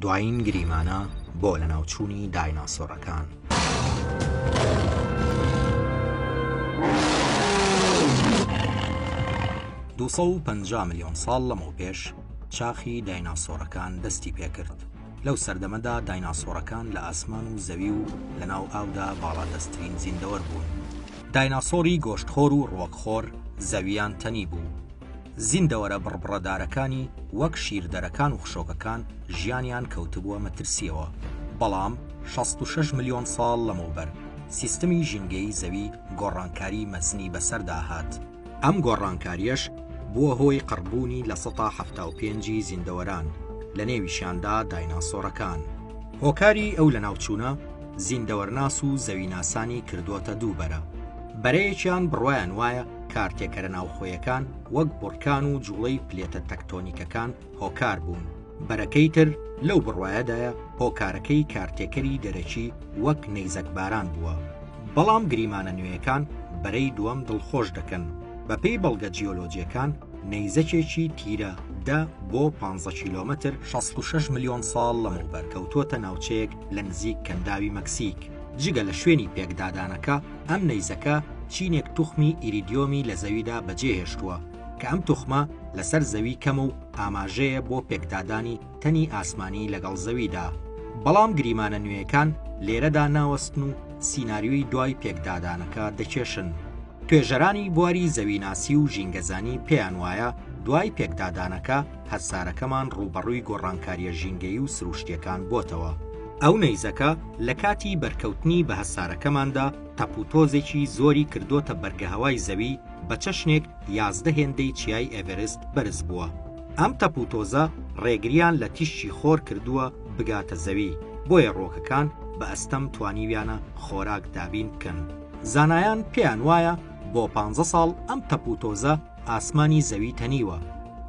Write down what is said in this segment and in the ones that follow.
دوایین گریمانە بۆ لە ناوچوونی دایناسۆرەکان. دووسە و پەنجا ملیۆن ساڵ لەمەوپێش چاخی دایناسۆرەکان دەستی پێکرد. لەو سەردەمەدا دایناسۆرەکان لە ئاسمان و زەوی و لەناو ئاودا باڵادەستترین زیندەوەر بوون. دایناسۆری گۆشتخۆر و ڕۆکخۆر زەویان تەنی بوو. زیندەوەرە بڕبڕەدارەکانی وەک شیردەرەکان و خشۆکەکان ژیانیان کەوتبووە مەترسیەوە. بەڵام 66 ملیۆن ساڵ لەمەوبەر سیستەمی ژینگەی زەوی گۆڕانکاری مەزنی بەسەردا هات. ئەم گۆڕانکاریەش بووە هۆی قڕبوونی لە 175 زیندەوەران لە نێویشیاندا دایناسۆرەکان. هۆکاری ئەو لە ناوچوونە زیندەوەرناس و زەویناسانی کردووەتە دووبەرە. بەرەیەکیان بڕوایان وایە کارتێکەرە ناوخۆیەکان وەک بورکان و جوڵەی پلێتە تەکتۆنیکەکان هۆکار بوون. بەرەکەی تر لەو بڕوایەدایە هۆکارەکەی کارتێکەری دەرەکی وەک نەیزەکباران بووە. بەڵام گریمانە نوێیەکان بەرەی دووەم دڵخۆش دەکەن. بەپێی بەڵگە جیۆلۆجیەکان نەیزەکێکی تیرە 10 بۆ 15 کیلۆمەتر 66 ملیۆن ساڵ لەمەوبەر کەوتووەتە ناوچەیەک لە نزیک کەنداوی مەکسیک. جگە لە شوێنی پێکدادانەکە ئەم نەیزەکە چینێک توخمی ئیریدیۆمی لە زەویدا بەجێهێشتووە کە ئەم توخمە لەسەر زەوی کەم و ئاماژەیە بۆ پێکدادانی تەنی ئاسمانی لەگەڵ زەویدا. بەڵام گریمانە نوێیەکان لێرەدا ناوەستن و سیناریۆی دوای پێکدادانەکە دەکێشن. توێژەرانی بواری زەویناسی و ژینگەزانی پێیان وایە دوای پێکدادانەکە هەسارەکەمان ڕوبەڕووی گۆڕانکاریە ژینگەی و سروشتیەکان بۆتەوە. ئەو نەیزەکە لە کاتی بەرکەوتنی بە هەسارەکەماندا تەپوتۆزێکی زۆری کردوتە بەرگەهەوای زەوی بە چەشنێک 11 هێندەی چیای ئێڤەرست بەرز بووە. ئەم تەپوتۆزە ڕێگریان لە تیشی خۆر کردووە بگاتە زەوی، بۆیە ڕۆکەکان بە ئەستەم توانیویانە خۆراک دابین بکەن. زانایان پێیان وایە بۆ 15 ساڵ ئەم تەپوتۆزە ئاسمانی زەوی تەنیوە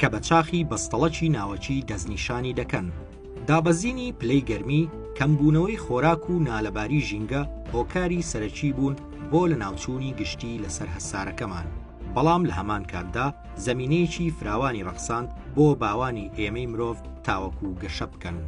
کە بە چاخی بەستەڵەکی ناوەکی دەستنیشانی دەکەن. دابەزینی پلەی گەرمی، کەمبوونەوەی خۆراک و نالەباری ژینگە هۆکاری سەرەکی بوون بۆ لە ناوچوونی گشتی لەسەر هەسارەکەمان. بەڵام لە هەمان کاتدا زەمینەیەکی فراوانی ڕەخساند بۆ باوانی ئێمەی مرۆڤ تاوەکو گەشە بکەن.